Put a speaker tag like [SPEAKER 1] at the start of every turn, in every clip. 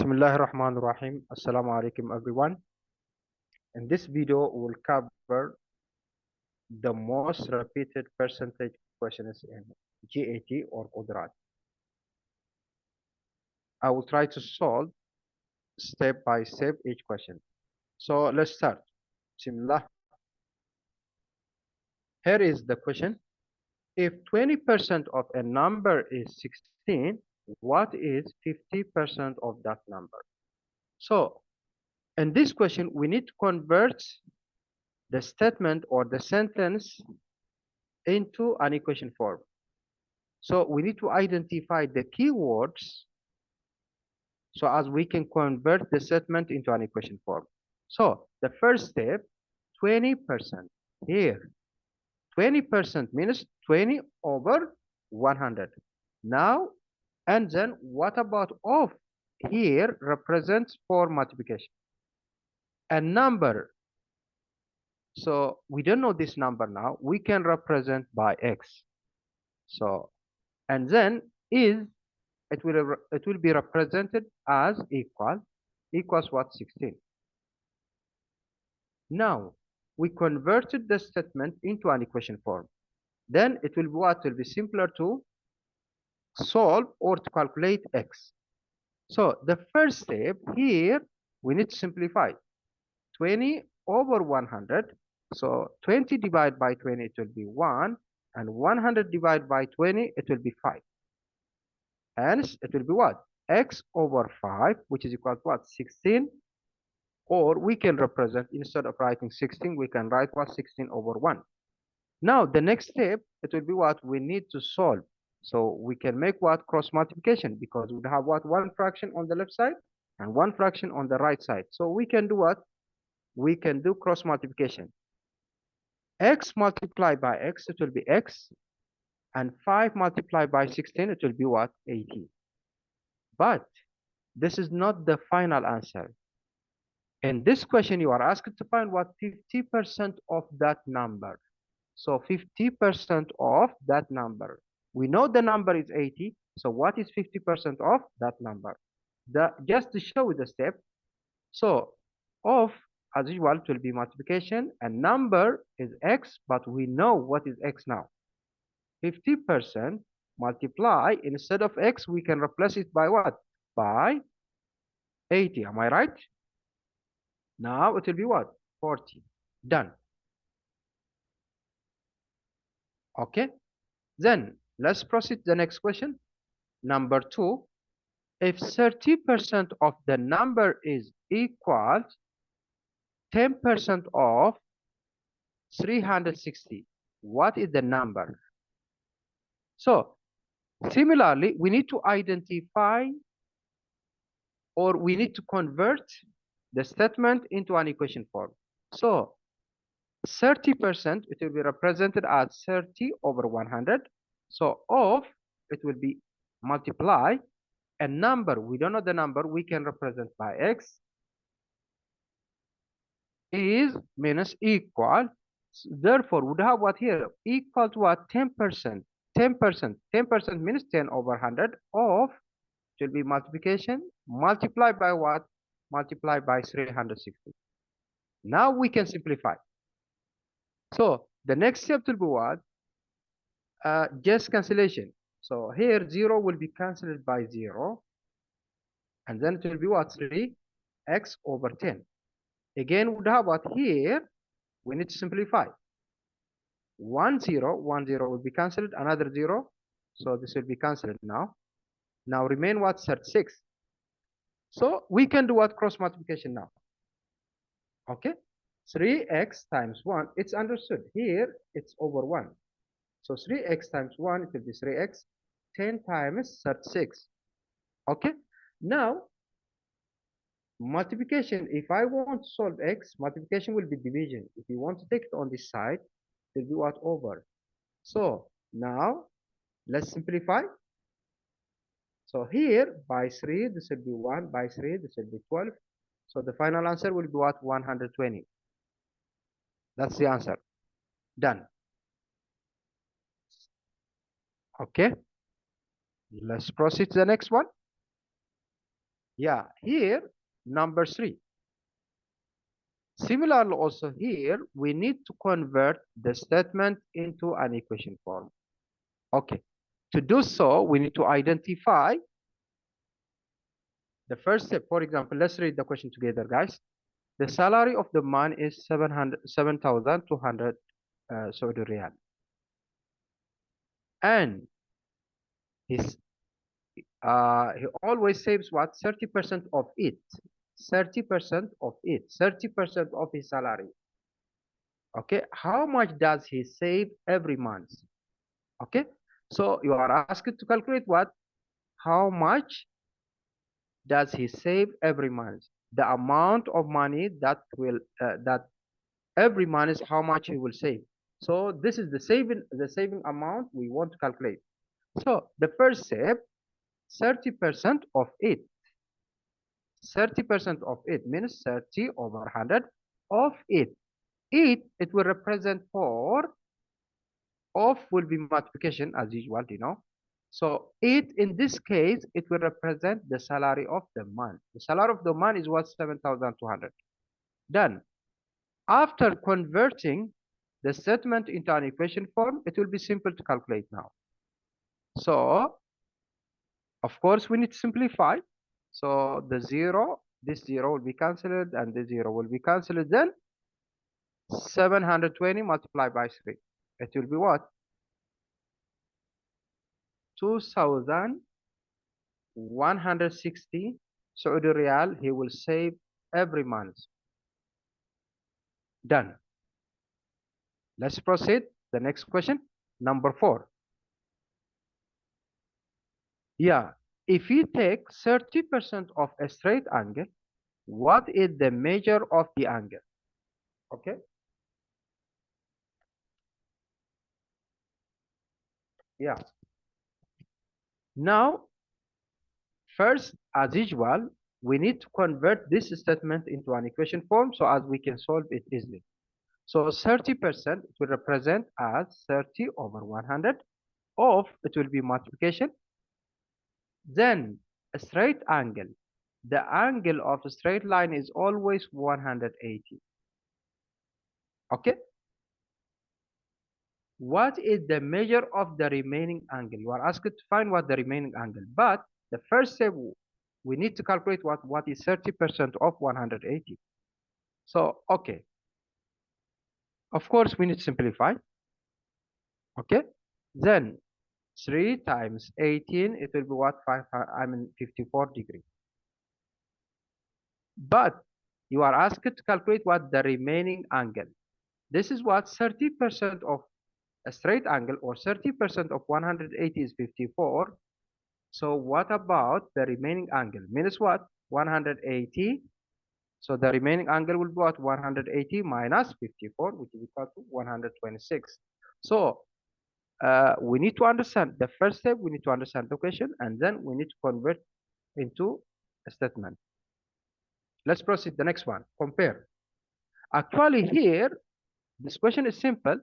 [SPEAKER 1] ℚ𝕦𝕗𝕗𝕗 Assalamu alaikum everyone. In this video, we'll cover the most repeated percentage questions in GAT or Quadrat. I will try to solve step by step each question. So let's start. Bismillah. Here is the question. If 20% of a number is 16, what is 50% of that number? So in this question, we need to convert the statement or the sentence into an equation form. So we need to identify the keywords so as we can convert the statement into an equation form. So the first step, 20%. Here, 20% means 20 over 100. Now, and then what about of? Here represents for multiplication. A number. So we don't know this number now. We can represent by x. So, and then is it will be represented as equals what? 16. Now we converted the statement into an equation form. Then it will be what? It will be simpler to solve or to calculate x. So the first step here, we need to simplify 20 over 100. So 20 divided by 20, it will be 1, and 100 divided by 20, it will be 5. Hence, it will be what? X over 5, which is equal to what? 16. Or we can represent, instead of writing 16, we can write what? 16 over 1. Now, the next step, it will be what? We need to solve. So we can make what? Cross multiplication, because we have what? One fraction on the left side and one fraction on the right side. So we can do what? We can do cross multiplication. X multiplied by x, it will be x. And 5 multiplied by 16, it will be what? 80. But this is not the final answer. In this question, you are asked to find what? 50% of that number. So 50% of that number. We know the number is 80. So what is 50% of that number? Just to show the step. So of, as usual, it will be multiplication, and number is x, but we know what is x now. 50% multiply, instead of x, we can replace it by what? By 80. Am I right? Now it will be what? 40. Done. Okay. Then let's proceed to the next question. Number 2. If 30% of the number is equal 10% of 360, what is the number? So similarly, we need to identify, or we need to convert the statement into an equation form. So 30%, it will be represented as 30 over 100. So of, it will be multiply a number. We don't know the number. We can represent by x. Is minus equal. Therefore, we have what here? Equal to what? 10%. 10%. 10% means 10 over 100 of, it will be multiplication, multiplied by what? Multiplied by 360. Now we can simplify. So the next step will be what? Just cancellation. So here 0 will be cancelled by 0. And then it will be what? 3x over 10. Again, we have what here? We need to simplify. 1 0 will be cancelled, another 0. So this will be cancelled now. Now remain what? 36. So we can do what? Cross multiplication now. Okay. 3x times 1, it's understood. Here it's over 1. So 3x times 1, it will be 3x. 10 times 36. Okay. Now, multiplication, if I want to solve x, multiplication will be division. If you want to take it on this side, it will be what? Over. So now, let's simplify. So here, by 3, this will be 1. By 3, this will be 12. So the final answer will be what? 120. That's the answer. Done. Okay. Let's proceed to the next one. Yeah, here, number 3. Similarly, also here, we need to convert the statement into an equation form. Okay, to do so, we need to identify the first step. For example, let's read the question together, guys. The salary of the man is 7,200 Saudi Riyal. And his, he always saves what? 30% of it. 30% of it. 30% of his salary. Okay, how much does he save every month? Okay, so you are asked to calculate what? How much does he save every month? The amount of money that will that every month is how much he will save. So this is the saving amount we want to calculate. So the first step, 30% of it. 30% of it means 30 over 100 of it. It will represent 4. Of will be multiplication as usual, So it in this case, it will represent the salary of the month. The salary of the month is what? 7,200. Done. After converting the statement into an equation form, it will be simple to calculate now. So, of course, we need to simplify. So the 0, this 0 will be cancelled, and this 0 will be cancelled. Then 720 multiplied by 3. It will be what? 2,160 Saudi Riyal he will save every month. Done. Let's proceed. The next question, number 4. Yeah, if you take 30% of a straight angle, what is the measure of the angle? Okay. Yeah. Now, first, as usual, we need to convert this statement into an equation form so as we can solve it easily. So 30% will represent as 30 over 100 of, it will be multiplication. Then a straight angle. The angle of a straight line is always 180. Okay. What is the measure of the remaining angle? You are asked to find what the remaining angle. But the first step, we need to calculate what is 30% of 180. So, okay. Of course, we need to simplify. Okay. Then 3 times 18, it will be what? 54 degrees. But you are asked to calculate what the remaining angle. This is what 30% of a straight angle, or 30% of 180 is 54. So what about the remaining angle? Minus what? 180. So the remaining angle will be what? 180 minus 54, which is equal to 126. So we need to understand the first step. We need to understand the question, and then we need to convert into a statement. Let's proceed. The next one, compare. Actually here, this question is simple.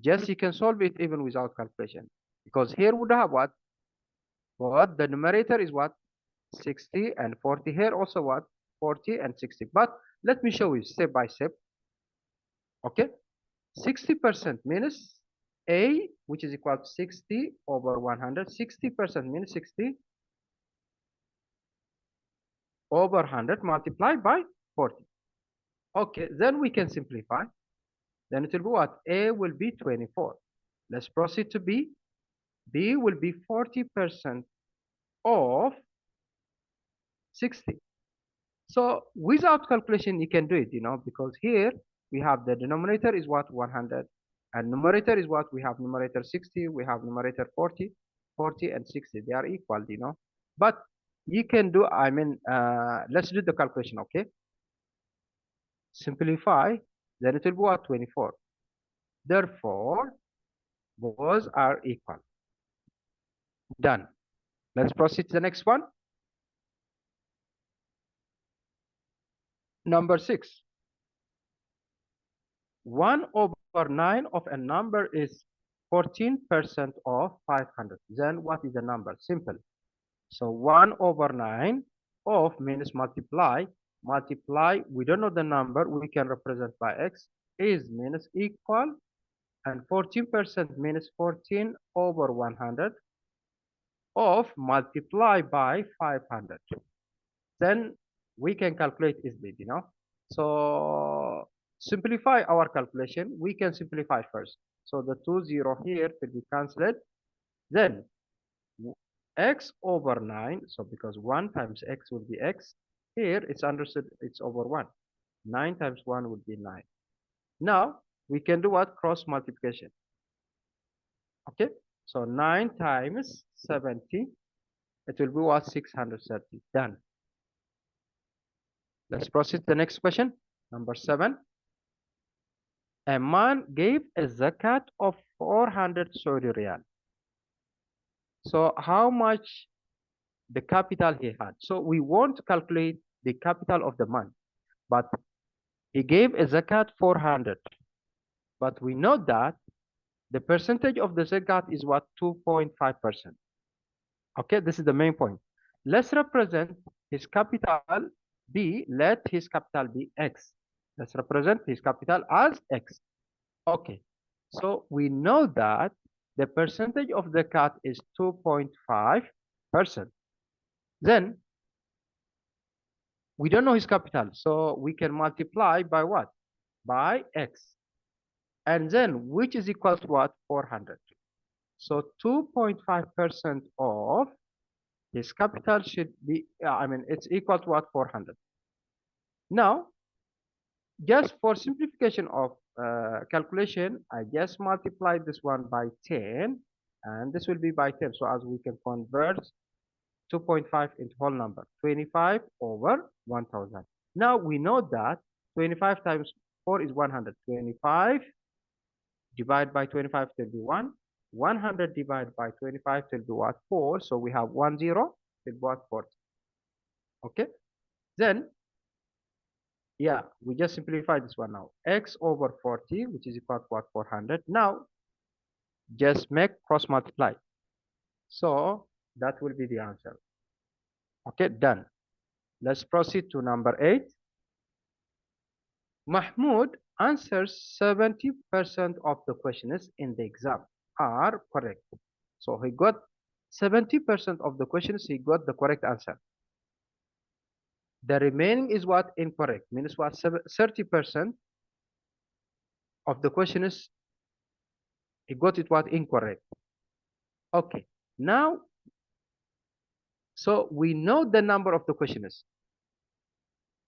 [SPEAKER 1] Just you can solve it even without calculation. Because here would have what? What? The numerator is what? 60 and 40. Here also what? 40 and 60. But let me show you step by step. Okay? 60% means A, which is equal to 60 over 100. 60% means 60 over 100 multiplied by 40. Okay, then we can simplify. Then it will be what? A will be 24. Let's proceed to B. B will be 40% of 60. So without calculation, you can do it, because here we have the denominator is what? 100. And numerator is what? We have numerator 60, we have numerator 40. 40 and 60, they are equal, But you can do, let's do the calculation, okay? Simplify, then it will be what? 24. Therefore, both are equal. Done. Let's proceed to the next one. Number 6. 1 over 9 of a number is 14% of 500. Then what is the number? Simple. So 1 over 9 of minus multiply, we don't know the number, we can represent by x, is minus equal, and 14% minus 14 over 100 of multiply by 500. Then we can calculate easily. So simplify our calculation. We can simplify first. So the 2 0 here will be cancelled. Then x over 9, so because 1 times x will be x, here it's understood it's over 1. 9 times 1 would be 9. Now we can do what? Cross multiplication. Okay, so 9 times 70, it will be what? 630. Done. Let's proceed to the next question. Number 7. A man gave a zakat of 400 Saudi riyal. So how much the capital he had? So we want to calculate the capital of the man, but he gave a zakat 400. But we know that the percentage of the zakat is what? 2.5%. Okay, this is the main point. Let's represent his capital B. Let his capital be X. Let's represent his capital as X. Okay, so we know that the percentage of the cut is 2.5%. Then we don't know his capital, so we can multiply by what? By X. And then which is equal to what? 400. So 2.5% of his capital should be, it's equal to what? 400. Now, just for simplification of calculation, I just multiply this one by 10, and this will be by 10. So as we can convert 2.5 into whole number, 25 over 1000. Now we know that 25 times 4 is 100. 25 divided by 25 will be 1. 100 divided by 25 will be what? 4. So we have 1 0 will be what? 40. Okay. Then, yeah, we just simplify this one now. X over 40, which is equal to what? 400. Now, just make cross multiply. So that will be the answer. Okay, done. Let's proceed to number 8. Mahmoud answers 70% of the questions in the exam are correct. So he got 70% of the questions, he got the correct answer. The remaining is what? Incorrect. Means what? 30% of the questions he got it what? Incorrect. Okay. Now, so we know the number of the questions.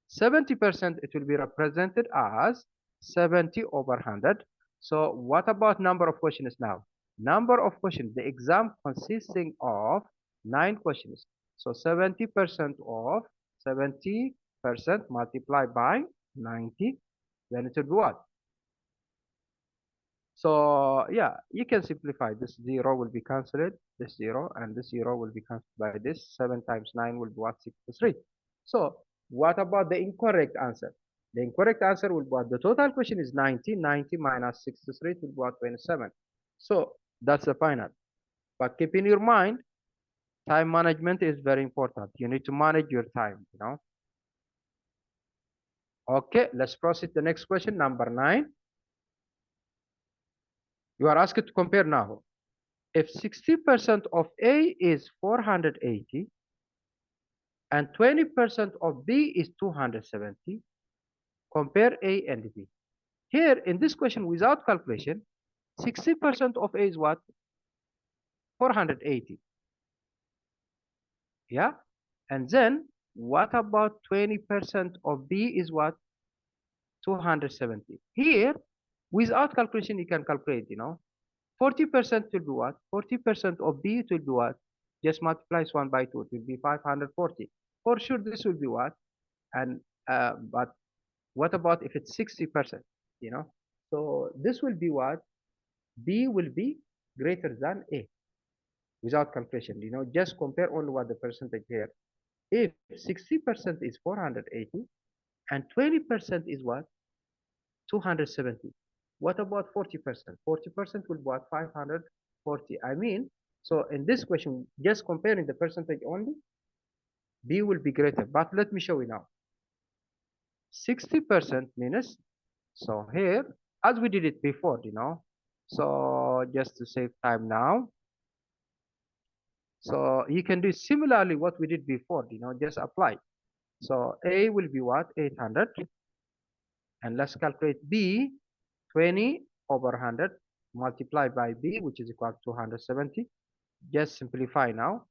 [SPEAKER 1] 70% it will be represented as 70 over 100. So what about number of questions now? Number of questions, the exam consisting of 9 questions. So 70% of 70% multiplied by 90, then it will be what? So yeah, you can simplify. This 0 will be cancelled, this 0, and this 0 will be cancelled by this. 7 times 9 will be what? 63. So what about the incorrect answer? The incorrect answer will be what? The total question is 90. 90 minus 63 will be what? 27. So that's the final. But keep in your mind, time management is very important. You need to manage your time. Okay, let's proceed to the next question, number 9. You are asked to compare now. If 60% of A is 480 and 20% of B is 270, compare A and B. Here in this question without calculation, 60% of A is what? 480. Yeah? And then what about 20% of B is what? 270. Here, without calculation, you can calculate. 40% will be what? 40% of B will be what? Just multiplies 1 by 2. It will be 540. For sure, this will be what? And but what about if it's 60%? So this will be what? B will be greater than A without calculation. Just compare only what the percentage here. If 60% is 480 and 20% is what? 270. What about 40%? 40% will be what? 540. I mean, So in this question, just comparing the percentage only, B will be greater. But let me show you now. 60% minus, so here, as we did it before. So just to save time now, so you can do similarly what we did before, just apply. So A will be what? 800. And let's calculate B, 20 over 100 multiplied by B, which is equal to 270. Just simplify now.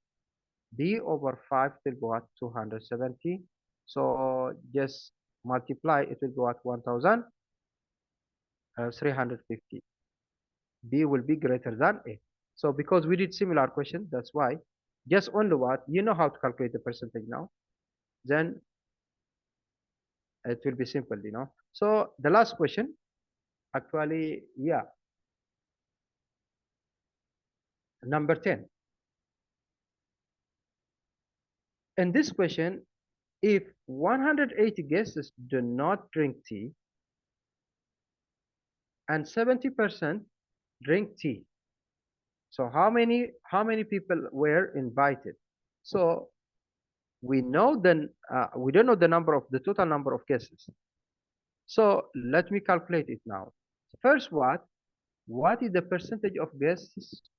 [SPEAKER 1] B over 5 will go at 270. So just multiply, it will go at 1350. B will be greater than A. So because we did similar question, that's why. Just only what? You know how to calculate the percentage now. Then it will be simple. So the last question, actually, yeah, number 10. In this question, if 180 guests do not drink tea and 70% drink tea, so how many people were invited? So we know then we don't know the total number of guests. So let me calculate it now. First, what is the percentage of guests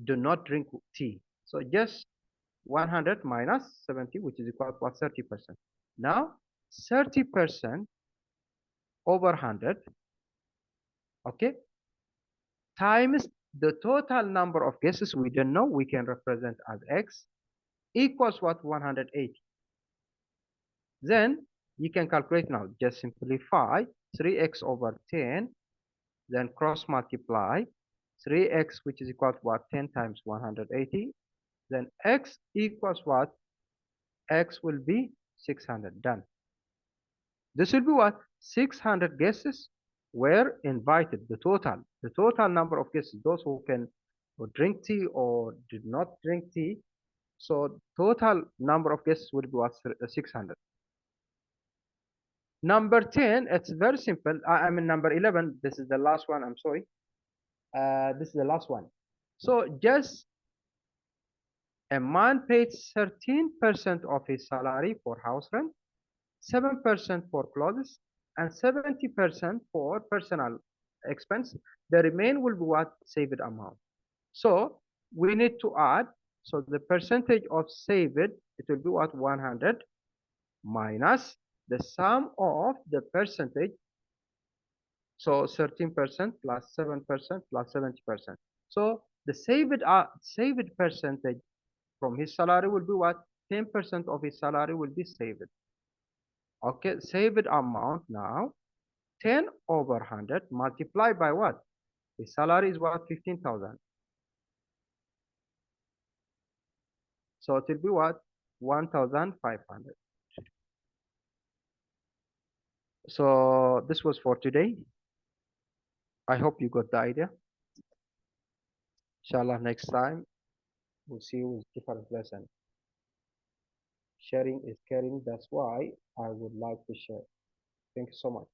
[SPEAKER 1] do not drink tea? So just 100 minus 70, which is equal to what? 30%. Now 30% over 100, okay, times the total number of guesses we don't know, we can represent as x, equals what? 180. Then you can calculate now. Just simplify 3x over 10, then cross multiply 3x, which is equal to what? 10 times 180. Then x equals what? X will be 600. Done. This will be what? 600 guesses were invited. The total number of guests, those who can drink tea or did not drink tea. So total number of guests would be what? 600. Number 10, it's very simple. I mean number 11. This is the last one. I'm sorry. This is the last one. So just a man paid 13% of his salary for house rent, 7% for clothes, and 70% for personal expense. The remain will be what? Saved amount. So we need to add. So the percentage of saved, it will be what? 100 minus the sum of the percentage. So 13% plus 7% plus 70%. So the saved percentage from his salary will be what? 10% of his salary will be saved. Okay, saved amount now 10 over 100 multiplied by what? His salary is what? 15,000. So it will be what? 1,500. So this was for today. I hope you got the idea. Inshallah, next time we'll see you with different lesson. Sharing is caring. That's why I would like to share. Thank you so much.